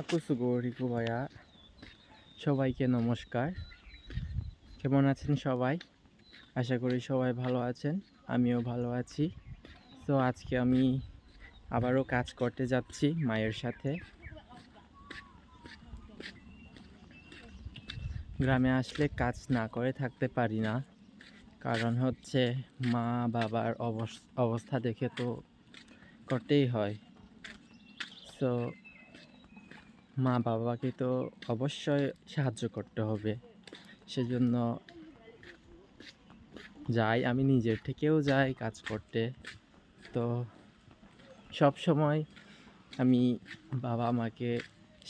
Aku Riku ভাইয়া, সবাইকে নমস্কার। কেমন আছেন সবাই? আশা করি সবাই ভালো আছেন, আমিও ভালো আছি। তো আজকে আমি আবারও কাজ করতে যাচ্ছি মায়ের সাথে। গ্রামে আসলে কাজ না করে থাকতে পারি না, কারণ হচ্ছে মা বাবার অবস্থা দেখে তো করতেই হয়। সো মা বাবাকে তো অবশ্যই সাহায্য করতে হবে, সেজন্য যাই, আমি নিজের থেকেও যাই কাজ করতে। তো সব সময় আমি বাবা মাকে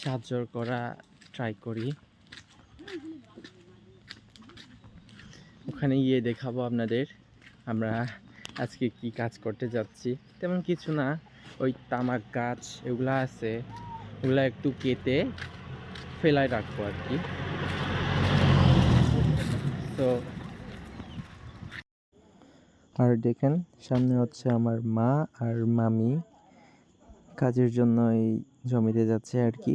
সাহায্য করা ট্রাই করি। ওখানে গিয়ে দেখাবো আপনাদের আমরা আজকে কি কাজ করতে যাচ্ছি। তেমন কিছু না, ওই তামাক গাছ এগুলা আছে, ওগুলা একটু কেটে ফেলায় রাখবো আর কি। তো আর দেখেন সামনে হচ্ছে আমার মা আর মামি কাজের জন্য এই জমিতে যাচ্ছে আর কি।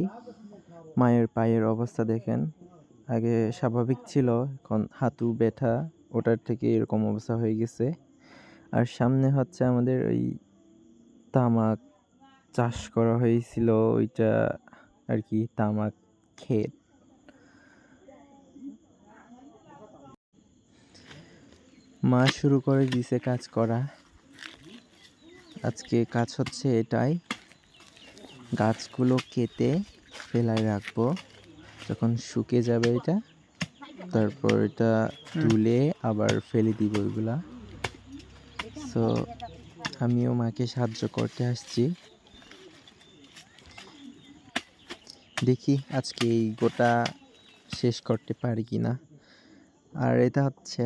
মায়ের পায়ের অবস্থা দেখেন, আগে স্বাভাবিক ছিল, এখন হাঁটু ব্যথা, ওটার থেকে এরকম অবস্থা হয়ে গেছে। আর সামনে হচ্ছে আমাদের ওই তামাক চাষ করা হয়েছিল, ওইটা আর কি, তামাক ক্ষেত। মা শুরু করে দিছে কাজ করা। আজকে কাজ হচ্ছে এটাই, গাছগুলো কেটে ফেলায় রাখবো, যখন শুকে যাবে এটা তারপর এটা তুলে আবার ফেলে দিব ওইগুলা। সো আমিও মাকে সাহায্য করতে আসছি, দেখি আজকে এই গোটা শেষ করতে পারি কিনা। আর এটা হচ্ছে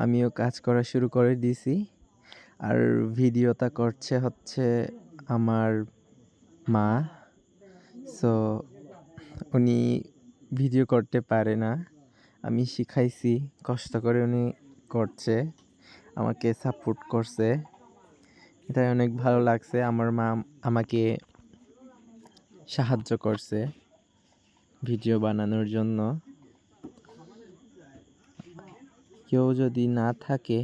আমিও কাজ করা শুরু করে দিয়েছি। আর ভিডিওটা করছে হচ্ছে আমার মা। সো উনি ভিডিও করতে পারে না, আমি শিখাইছি, কষ্ট করে উনি করছে, আমাকে সাপোর্ট করছে, এটাই অনেক ভালো লাগছে। আমার মা আমাকে সাহায্য করছে ভিডিও বানানোর জন্য। কেউ যদি না থাকে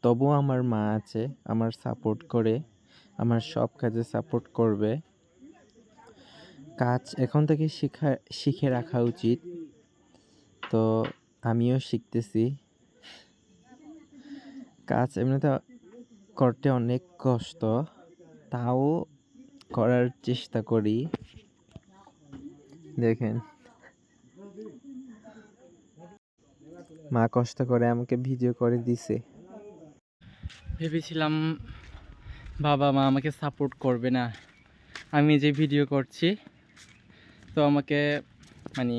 তবুও আমার মা আছে, আমার সাপোর্ট করে, আমার সব কাজে সাপোর্ট করবে। কাজ এখন থেকে শিখে রাখা উচিত, তো আমিও শিখতেছি। কাজ এমনিতে করতে অনেক কষ্ট, তাও করার চেষ্টা করি। দেখেন মা কষ্ট করে আমাকে ভিডিও করে দিছে। ভেবেছিলাম বাবা মা আমাকে সাপোর্ট করবে না, আমি যে ভিডিও করছি তো আমাকে মানে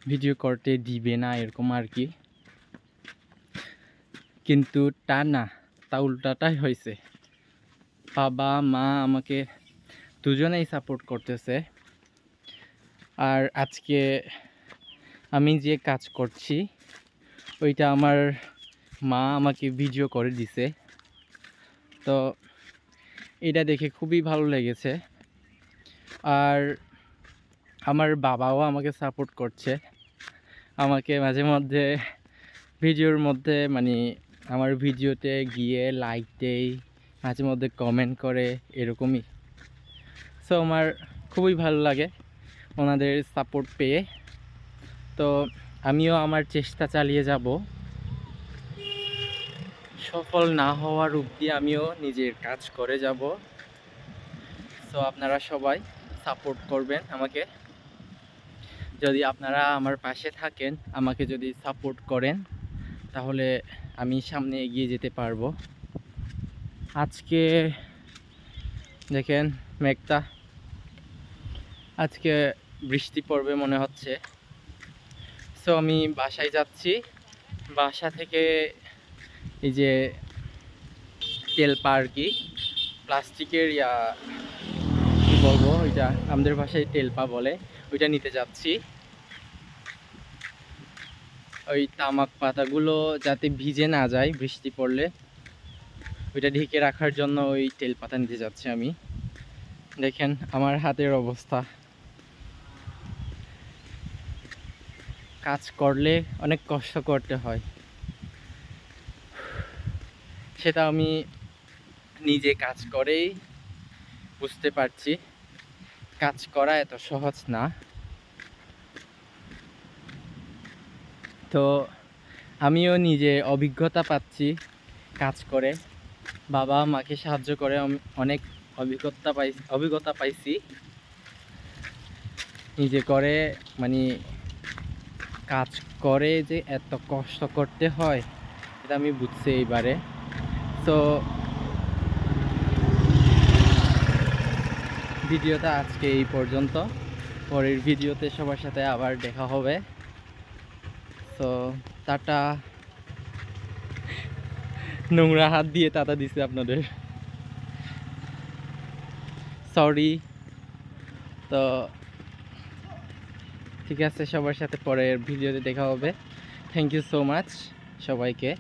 ভিডিও করতে দিবে না এরকম আর কি, কিন্তু তা না, তা উল্টাটাই হয়েছে। বাবা মা আমাকে দুজনেই সাপোর্ট করতেছে। আর আজকে আমি যে কাজ করছি ওইটা আমার মা আমাকে ভিডিও করে দিছে, তো এটা দেখে খুবই ভালো লেগেছে। আর আমার বাবাও আমাকে সাপোর্ট করছে, আমাকে মাঝে মধ্যে ভিডিওর মধ্যে মানে আমার ভিডিওতে গিয়ে লাইক দেয়, মাঝে মধ্যে কমেন্ট করে, এরকমই। সো আমার খুবই ভালো লাগে ওনাদের সাপোর্ট পেয়ে। তো আমিও আমার চেষ্টা চালিয়ে যাব, সফল না হওয়ার অবধি আমিও নিজের কাজ করে যাব। সো আপনারা সবাই সাপোর্ট করবেন আমাকে, যদি আপনারা আমার পাশে থাকেন, আমাকে যদি সাপোর্ট করেন, তাহলে আমি সামনে এগিয়ে যেতে পারবো। আজকে দেখেন মেঘটা, আজকে বৃষ্টি পড়বে মনে হচ্ছে। সো আমি বাসায় যাচ্ছি, বাসা থেকে এই যে তেলপা আর কি, প্লাস্টিকের কি বলবো, ওইটা আমাদের ভাষায় তেলপা বলে, ওইটা নিতে যাচ্ছি। ওই তামাক পাতাগুলো যাতে ভিজে না যায় বৃষ্টি পড়লে, ওইটা ঢেকে রাখার জন্য ওই তেল পাতা নিতে যাচ্ছি আমি। দেখেন আমার হাতের অবস্থা। কাজ করলে অনেক কষ্ট করতে হয়, সেটা আমি নিজে কাজ করেই বুঝতে পারছি। কাজ করা এত সহজ না। তো আমিও নিজে অভিজ্ঞতা পাচ্ছি কাজ করে, বাবা মাকে সাহায্য করে আমি অনেক অভিজ্ঞতা পাইছি। নিজে করে মানে কাজ করে যে এত কষ্ট করতে হয় এটা আমি বুঝছি এইবারে। তো ভিডিওটা আজকে এই পর্যন্ত, পরের ভিডিওতে সবার সাথে আবার দেখা হবে। তো টাটা। নোংরা হাত দিয়ে টাটা দিছে আপনাদের, সরি। তো ঠিক আছে, সবার সাথে পরের ভিডিওতে দেখা হবে। থ্যাংক ইউ সো মাচ সবাইকে।